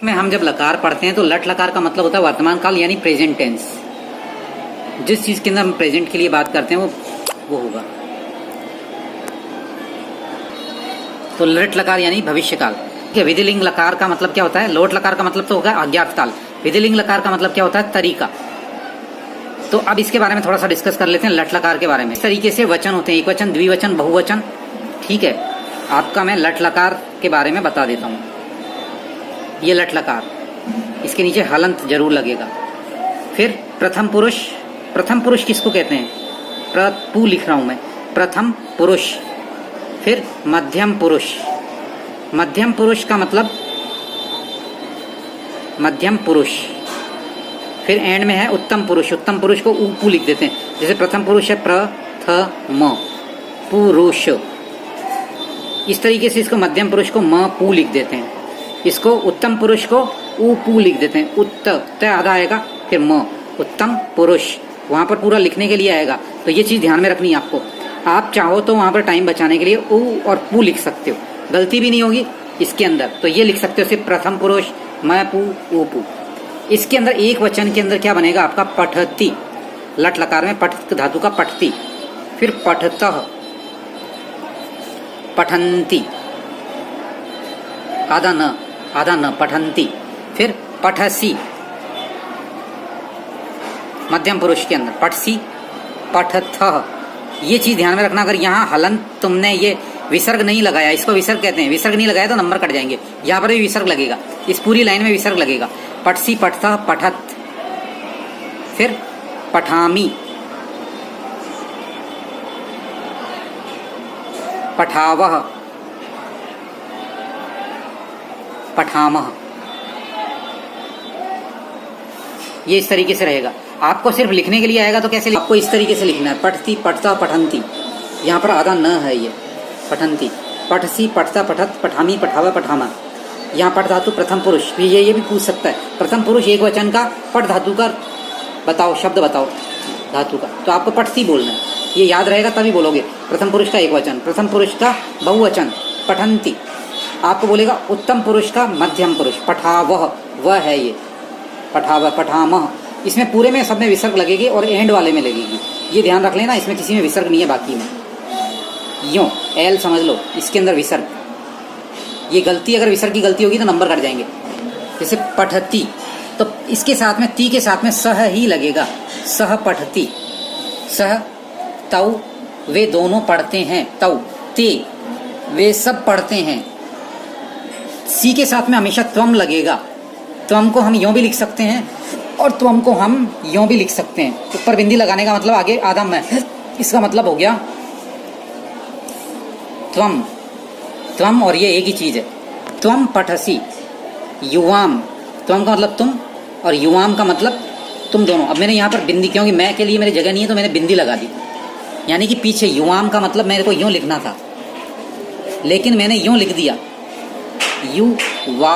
में हम जब लकार पढ़ते हैं तो लट लकार का मतलब होता है वर्तमान काल यानी प्रेजेंट टेंस। जिस चीज के अंदर हम प्रेजेंट के लिए बात करते हैं वो होगा। तो लट लकार यानी भविष्य काल। विधिलिंग लकार का मतलब क्या होता है? लोट लकार का मतलब तो होगा अज्ञात काल। विधिलिंग लकार का मतलब क्या होता है? तरीका। तो अब इसके बारे में थोड़ा सा डिस्कस कर लेते हैं लट लकार के बारे में। इस तरीके से वचन होते हैं, एक वचन, द्विवचन, बहुवचन। ठीक है, आपका मैं लट लकार के बारे में बता देता हूँ। ये लट लकार, इसके नीचे हलंत जरूर लगेगा। फिर प्रथम पुरुष। प्रथम पुरुष किसको कहते हैं? पू लिख रहा हूं मैं, प्रथम पुरुष। फिर मध्यम पुरुष। मध्यम पुरुष का मतलब मध्यम पुरुष। फिर एंड में है उत्तम पुरुष। उत्तम पुरुष को ऊ लिख देते हैं। जैसे प्रथम पुरुष है प्रथम पुरुष, इस तरीके से इसको मध्यम पुरुष को म पू लिख देते हैं। इसको उत्तम पुरुष को ऊ पू लिख देते हैं। उत्त त आधा आएगा, फिर म, उत्तम पुरुष वहां पर पूरा लिखने के लिए आएगा। तो ये चीज ध्यान में रखनी है आपको। आप चाहो तो वहां पर टाइम बचाने के लिए ऊ और पू लिख सकते हो, गलती भी नहीं होगी इसके अंदर। तो ये लिख सकते हो सिर्फ प्रथम पुरुष मैं पू ऊ पू। इसके अंदर एक वचन के अंदर क्या बनेगा आपका? पठती। लट लकार में पठ धातु का पठती। फिर पठतः, पठंती, आधा न पठंती। फिर पठसी, मध्यम पुरुष के अंदर पठसी, पठथः। ये चीज ध्यान में रखना। अगर यहाँ हलंत तुमने ये विसर्ग नहीं लगाया, इसको विसर्ग कहते हैं, विसर्ग नहीं लगाया तो नंबर कट जाएंगे। यहाँ पर भी विसर्ग लगेगा, इस पूरी लाइन में विसर्ग लगेगा। पठसी, पठथः, पठत। फिर पठामी, पठावह, पठामह। ये इस तरीके से रहेगा। आपको सिर्फ लिखने के लिए आएगा तो कैसे? आपको इस तरीके से लिखना है, पठती, पठता, पठंती। यहाँ पर आधा न है, ये पठंती। पठसी, पठता, पठत, पठामी, पठावा, पठामा। यहाँ पठ धातु प्रथम पुरुष भी, ये भी पूछ सकता है। प्रथम पुरुष एक वचन का पठ धातु का बताओ, शब्द बताओ धातु का, तो आपको पठती बोलना है। ये याद रहेगा तभी बोलोगे। प्रथम पुरुष का एक वचन, प्रथम पुरुष का बहुवचन पठंती। आपको बोलेगा उत्तम पुरुष का मध्यम पुरुष पठावह, वह है ये पठावह, पठामह। इसमें पूरे में सब में विसर्ग लगेगी और एंड वाले में लगेगी। ये ध्यान रख लेना, इसमें किसी में विसर्ग नहीं है, बाकी में यूं एल समझ लो, इसके अंदर विसर्ग। ये गलती, अगर विसर्ग की गलती होगी तो नंबर कट जाएंगे। जैसे पठती, तो इसके साथ में ती के साथ में सह ही लगेगा, सह पठती। सह तौ, वे दोनों पढ़ते हैं। तौ ते, वे सब पढ़ते हैं। सी के साथ में हमेशा त्वम लगेगा। त्वम को हम यूं भी लिख सकते हैं और त्वम को हम यूं भी लिख सकते हैं। ऊपर बिंदी लगाने का मतलब आगे आधा में, इसका मतलब हो गया त्वम। त्वम और ये एक ही चीज है। त्वम पठसी युवाम, त्वम का मतलब तुम और युवाम का मतलब तुम दोनों। अब मैंने यहाँ पर बिंदी, क्योंकि मैं के लिए मेरी जगह नहीं है तो मैंने बिंदी लगा दी, यानी कि पीछे युवाम का मतलब मेरे को यूं लिखना था, लेकिन मैंने यूं लिख दिया यू वा,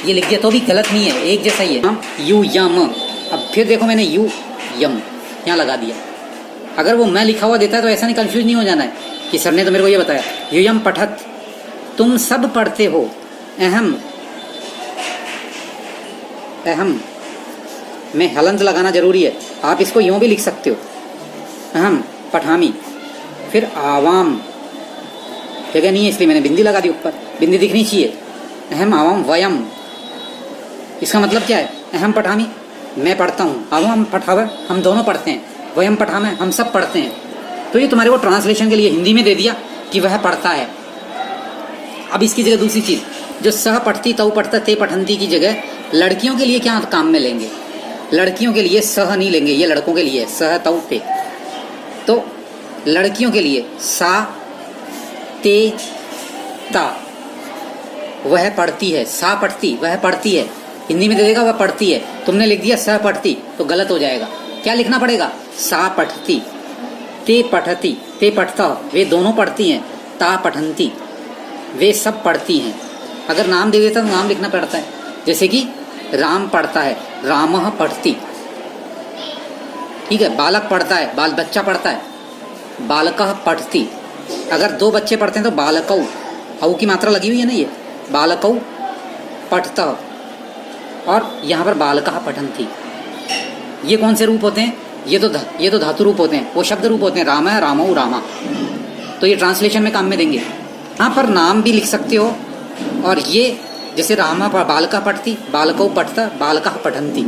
ये लिख दिया तो भी गलत नहीं है, एक जैसा ही है। यू यम, अब फिर देखो मैंने यू यम यहाँ लगा दिया। अगर वो मैं लिखा हुआ देता है तो ऐसा नहीं, कंफ्यूज नहीं हो जाना है कि सर ने तो मेरे को ये बताया। यू यम पठत, तुम सब पढ़ते हो। अहम, अहम में हलंत लगाना जरूरी है, आप इसको यूं भी लिख सकते हो, अहम पठामी। फिर आवाम, जगह नहीं है इसलिए मैंने बिंदी लगा दी ऊपर, बिंदी दिखनी चाहिए। अहम आवाम वयम, इसका मतलब क्या है? अहम पठामी, मैं पढ़ता हूँ, आवाम पठावे, हम दोनों पढ़ते हैं, वयम पठामे, हम सब पढ़ते हैं। तो ये तुम्हारे को ट्रांसलेशन के लिए हिंदी में दे दिया कि वह पढ़ता है। अब इसकी जगह दूसरी चीज, जो सह पठती, तौ पठता, ते पठंती की जगह लड़कियों के लिए क्या काम में लेंगे? लड़कियों के लिए सह नहीं लेंगे, ये लड़कों के लिए सह तौ ते। तो लड़कियों के लिए सा ते ता, वह पढ़ती है। सा पढ़ती, वह पढ़ती है, हिंदी में दे देगा वह पढ़ती है। तुमने लिख दिया सह पढ़ती तो गलत हो जाएगा। क्या लिखना पड़ेगा? सा पढ़ती, ते पठती, ते पठता, वे दोनों पढ़ती हैं। ता पठंती, वे सब पढ़ती हैं। अगर नाम दे देता तो नाम लिखना पड़ता है, जैसे कि राम पढ़ता है, रामः पढ़ती। ठीक है, बालक पढ़ता है, बाल बच्चा पढ़ता है, बालकः पठती। अगर दो बच्चे पढ़ते हैं तो बालकौ, औ की मात्रा लगी हुई है ना, ये बालकौ पठतः, और यहाँ पर बालकः पठन्ति। ये कौन से रूप होते हैं? ये तो धातु रूप होते हैं, वो शब्द रूप होते हैं, राम है, रामौ, रामा। तो ये ट्रांसलेशन में काम में देंगे। यहाँ पर नाम भी लिख सकते हो, और ये जैसे रामा बालकः पठति, बालकौ पठता, बालकः पठन्ति।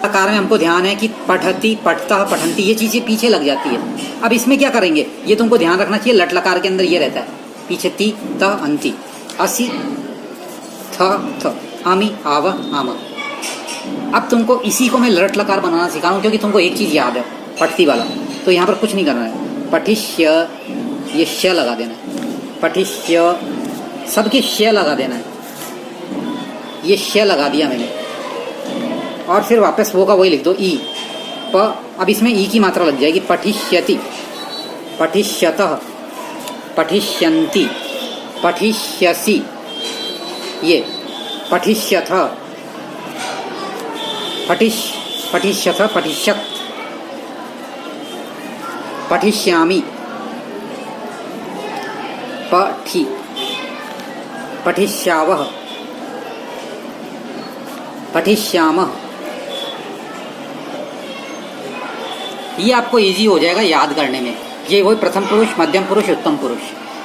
आकार में हमको ध्यान है कि पठति, पठता, पठन्ति ये चीज़ें पीछे लग जाती है। अब इसमें क्या करेंगे, ये तुमको ध्यान रखना चाहिए। लट लकार के अंदर ये रहता है, पीछे ती, त, अंति, असि, थ, आमी, आव, आम। अब तुमको इसी को मैं लट लकार बनाना सिखा रहा हूँ, क्योंकि तुमको एक चीज़ याद है, पठती वाला। तो यहाँ पर कुछ नहीं करना है। पठिष्य, ये श लगा देना है। पठिष्य, सबके श लगा देना है। ये श लगा दिया मैंने, और फिर वापस वो का वही लिख दो, ई, प। अब इसमें ई की मात्रा लग जाएगी। पठिष्यति, पठिष्यतः, पठिष्यन्ति, पठिष्यसि, ये पठिष्यथ, पठिष्यथ, पठिष्यत्, पठिष्यामि, पठि, पठिष्यावः, पठिष्यामः। ये आपको इजी हो जाएगा याद करने में। ये वही प्रथम पुरुष, मध्यम पुरुष, उत्तम पुरुष।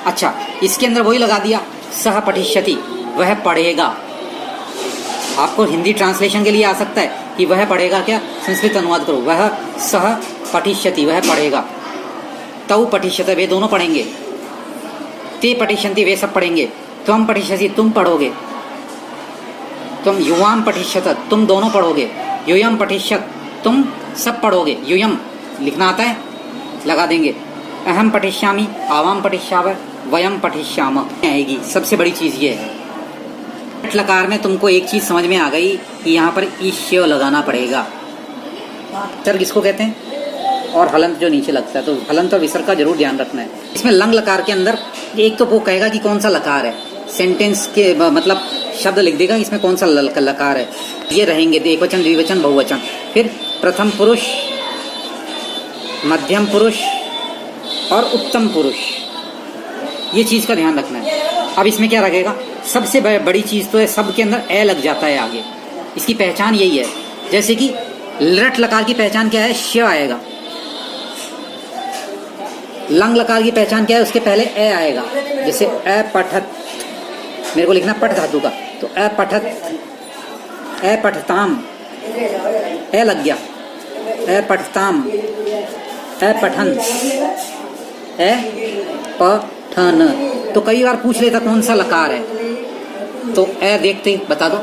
अच्छा, इसके अंदर वही लगा दिया, सह पठिष्यति, वह पढ़ेगा। आपको हिंदी ट्रांसलेशन के लिए आ सकता है कि वह पढ़ेगा, क्या संस्कृत अनुवाद करो, वह सह पठिष्यति, वह पढ़ेगा। तौ पठिष्यते, वे दोनों पढ़ेंगे। ते पठिष्यन्ति, वे सब पढ़ेंगे। त्वं पठिष्यसि, तुम पढ़ोगे। तुम युवाम पठिष्यत, तुम दोनों पढ़ोगे। यूयम पठिष्यत, तुम सब पढ़ोगे। यूयम लिखना आता है, लगा देंगे। अहम पठिष्यामि, आवाम पठिष्याव, वयम पठिष्याम आएगी। सबसे बड़ी चीज़ ये है। लट लकार में तुमको एक चीज़ समझ में आ गई कि यहाँ पर ईश्य लगाना पड़ेगा। सर किसको कहते हैं? और हलंत जो नीचे लगता है, तो हलंत और विसर्ग का जरूर ध्यान रखना है। इसमें लंग लकार के अंदर एक तो वो कहेगा कि कौन सा लकार है, सेंटेंस के मतलब शब्द लिख देगा इसमें कौन सा लकार है। ये रहेंगे एक वचन, द्विवचन, बहुवचन। फिर प्रथम पुरुष, मध्यम पुरुष और उत्तम पुरुष, ये चीज़ का ध्यान रखना है। अब इसमें क्या लगेगा, सबसे बड़ी चीज़ तो है, सब के अंदर ए लग जाता है आगे। इसकी पहचान यही है। जैसे कि लट लकार की पहचान क्या है, श आएगा। लंग लकार की पहचान क्या है, उसके पहले ए आएगा। जैसे ए पठत, मेरे को लिखना पठ धातु का, तो ए पठत, ए पठताम, ए लग गया। ए पठताम, ए पठन, ए पठन। तो कई बार पूछ लेता कौन सा लकार है, तो ए देखते ही बता दो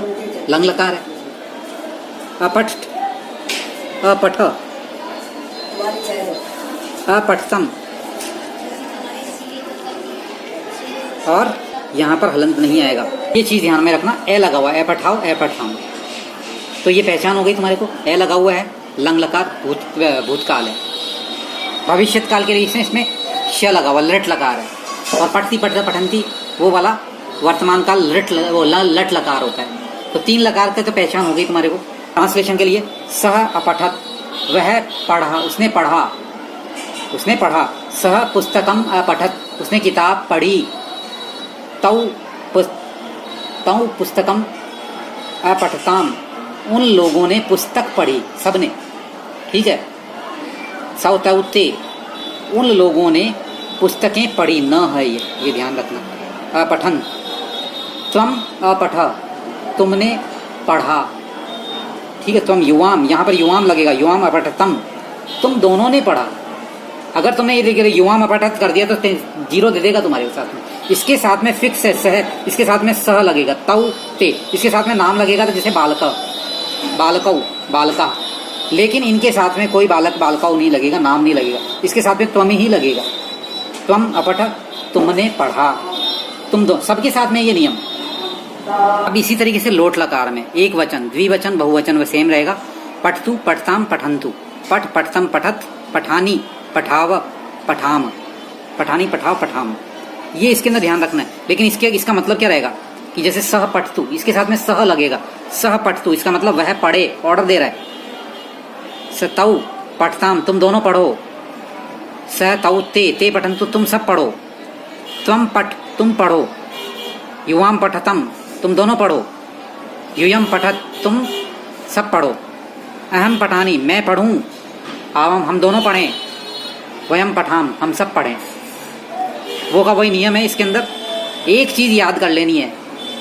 लंग लकार है। अपठ, अपठ, अपठतम, और यहाँ पर हलंत नहीं आएगा। ये चीज़ ध्यान में रखना, ए लगा हुआ है, ए पठाओ, ए पठाऊं। तो ये पहचान हो गई तुम्हारे को, ए लगा हुआ है, लंग लकार भूतकाल है। भविष्यत काल के लिए इसमें श लगा हुआ, लट लकार है। और पठती, पठता, पठंती वो वाला वर्तमान काल लट लकार होता है। तो तीन लकार का तो पहचान हो गई तुम्हारे को। ट्रांसलेशन के लिए, सह अपठत, वह पढ़ा, उसने पढ़ा, उसने पढ़ा। सह पुस्तकम अपठत, उसने किताब पढ़ी। तौ पुस्तकम अपठताम, उन लोगों ने पुस्तक पढ़ी, सबने, ठीक है। सौ तौते, उन लोगों ने पुस्तकें पढ़ी, न है ये ध्यान रखना। अपठन, त्वम अपठ, तुमने पढ़ा, ठीक है। त्वम युवाम, यहाँ पर युवाम लगेगा, युवाम अपठतम, तुम दोनों ने पढ़ा। अगर तुमने ये देखिए युवाम अपठत कर दिया तो 0 दे देगा तुम्हारे साथ में। इसके साथ में फिक्स है सह, इसके साथ में सह लगेगा। तौ ते, इसके साथ में नाम लगेगा, तो जैसे बालक, बालकौ, बालका। लेकिन इनके साथ में कोई बालक बालकाऊ नहीं लगेगा, नाम नहीं लगेगा, इसके साथ में त्वम ही लगेगा। त्वम अपठ, तुमने पढ़ा, तुम दो, सबके साथ में ये नियम। अब इसी तरीके से लोट लकार में एक वचन, द्विवचन, बहुवचन वो सेम रहेगा। पठतु, पठताम, पठंतु, पठ, पठतम, पठत, पठानी, पठाव, पठाम, पठानी, पठाव, पठाम। ये इसके अंदर ध्यान रखना है। लेकिन इसका मतलब क्या रहेगा कि जैसे सह पठतु, इसके साथ में सह लगेगा। सह पठतु, इसका मतलब वह पढ़े, ऑर्डर दे रहा है। सतौ पठताम, तुम दोनों पढ़ो। स तौ ते पठन्तु, तुम सब पढ़ो। त्वम पठ, तुम पढ़ो। युवाम पठतम, तुम दोनों पढ़ो। यूयम पठत, तुम सब पढ़ो। अहम पठानी, मैं पढ़ूं। आवाम, हम दोनों पढ़ें। वयम पठाम, हम सब पढ़ें। वो का वही नियम है। इसके अंदर एक चीज़ याद कर लेनी है,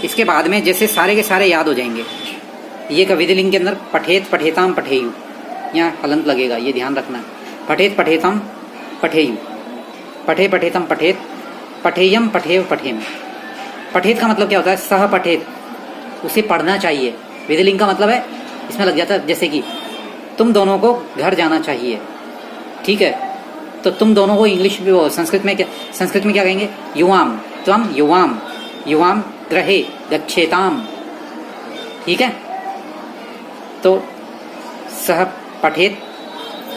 इसके बाद में जैसे सारे के सारे याद हो जाएंगे। ये का विधिलिंग के अंदर पठेत पठेताम पठेयु, यहाँ हलंत लगेगा, ये ध्यान रखना है। पठेत पठेताम पठेयु, पठे पठेतम पठेत, पठेयम पठेव पठेम। पठेत का मतलब क्या होता है? सह पठेत, उसे पढ़ना चाहिए। विधिलिंग का मतलब है इसमें लग जाता है जैसे कि तुम दोनों को घर जाना चाहिए, ठीक है? तो तुम दोनों को इंग्लिश में, वो संस्कृत में क्या कहेंगे? युवाम, त्वम युवाम, युवाम ग्रहे गच्छेताम, ठीक है? तो सह पठेत,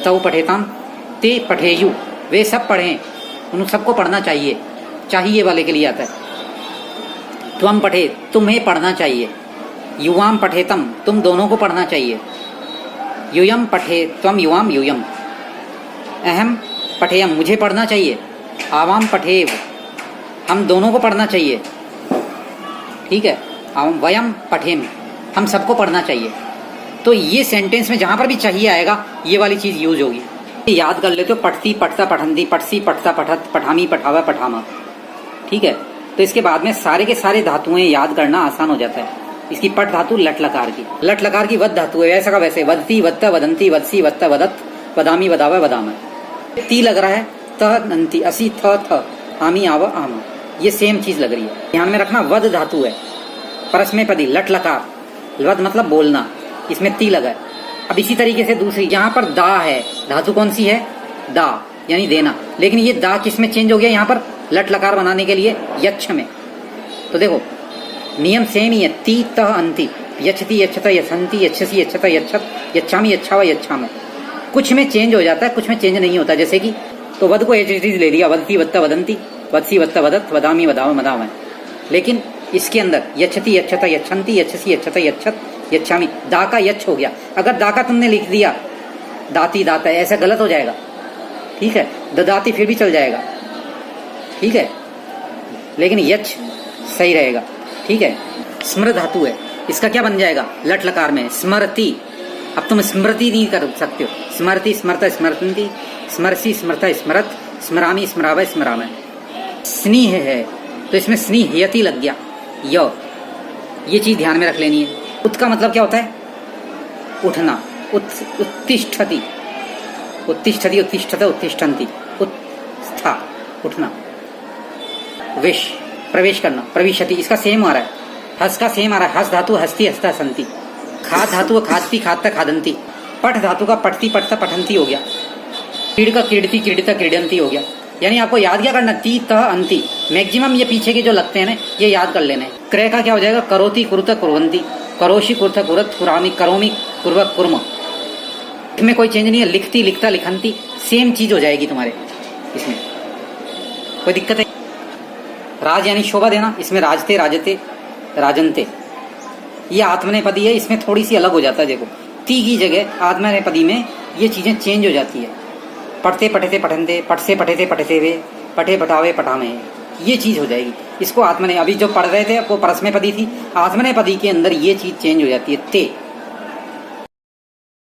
तव पठेताम, ते पठेयु, वे सब पढ़ें, उन सबको पढ़ना चाहिए। चाहिए वाले के लिए आता है। त्वम पठे, तुम्हें पढ़ना चाहिए। युवाम पठेतम, तुम दोनों को पढ़ना चाहिए। यूयम पठे, त्वम युवाम यूयम। अहम पठेयम, मुझे पढ़ना चाहिए। आवाम पठेव, हम दोनों को पढ़ना चाहिए, ठीक है? आवाम वयम पठेम, हम सबको पढ़ना चाहिए। तो ये सेंटेंस में जहां पर भी चाहिए आएगा ये वाली चीज यूज होगी। याद कर लेते हो, पठती पठता पठंती, पठसी पठता पठत, पठामी पठावा पठामा, ठीक है? तो इसके बाद में सारे के सारे धातुएं याद करना आसान हो जाता है। इसकी पट धातु लट लकार की, लट लकार की वद धातु है, वैसा का वैसे, वदती वदता वदंती वदसी वदता वदत, वदामी वदावा वदामा। ती लग रहा है, त नंती, असी थ थ, आमी आवा आमा, ये सेम चीज लग रही है। ध्यान में रखना, वद धातु है, परस्मै पदी, लट लकार, वद मतलब बोलना, इसमें ती लगा है। अब इसी तरीके से दूसरी, यहाँ पर दा है, धातु कौन सी है? दा, यानी देना। लेकिन ये दा किस में चेंज हो गया? यहाँ पर लट लकार बनाने के लिए यच्छ में। तो देखो नियम सेम ही है, ती तह अंति, यच्छति यच्छत यच्छन्ति यच्छसि यच्छत यच्छत, यच्छामि यच्छावा यच्छाम। कुछ में चेंज हो जाता है, कुछ में चेंज नहीं होता। जैसे कि तो वद को एच ले लिया, वदती वत्ता वदंती, वदसी वत्ता वदत, वदामी वदावा मदावा। लेकिन इसके अंदर यच्छति यच्छत यच्छन्ति यच्छसि यच्छत यच्छत यच्छामि, दा का यच्छ हो गया। अगर दा का तुमने लिख दिया दाती दाता, ऐसा गलत हो जाएगा, ठीक है? ददाती फिर भी चल जाएगा, ठीक है? लेकिन यच्छ सही रहेगा, ठीक है? स्मृ धातु है, इसका क्या बन जाएगा? लट लकार में स्मरति। अब तुम स्मृति नहीं कर सकते हो, स्मरति स्मरता स्मरती, स्मरसी स्मरता स्मरत, स्मरामी स्मरावय स्मरामय। स्नेह है तो इसमें स्नेहयति लग गया, य, ये चीज ध्यान में रख लेनी है। उत का मतलब क्या होता है? उठना, उत्तिष्ठति, उत्तिष्ठति उत्तिष्ठत उत्तिष्ठन्ति, उत्था, उठना। विश, प्रवेश करना, प्रविशति, इसका सेम आ रहा है। हस का सेम आ रहा है, हस धातु हस्ती हस्ता संति। खाद धातु खादती खादता खादंती। पठ धातु का पठती पठता पठंती हो गया। क्रीड का क्रीडती क्रीडिता क्रीडंती हो गया। यानी आपको याद क्या करना? ती तह अंति, मैक्सिमम ये पीछे के जो लगते हैं ना, ये याद कर लेने। क्रय का क्या हो जाएगा? करोति कुरुता कुर्वंती, करोशी कुर्ता कुरत, कुरामी करोमी कुर्वत कुर्म। इसमें कोई चेंज नहीं है, लिखती लिखता लिखंती, सेम चीज हो जाएगी तुम्हारे, इसमें कोई दिक्कत है। राज यानी शोभा देना, इसमें राजते राजते राजनते, ये आत्मनेपदी है, इसमें थोड़ी सी अलग हो जाता है। देखो ती की जगह आत्मनेपदी में ये चीजें चेंज हो जाती है। पढ़ते पढ़ते पठनते, पढ़से पढ़ते पढ़ते वे, पढ़े पढ़ावे पढ़ामे, ये चीज हो जाएगी। इसको आत्मने, अभी जो पढ़ रहे थे वो परस्मैपदी थी, आत्मनेपदी के अंदर ये चीज चेंज हो जाती है। ते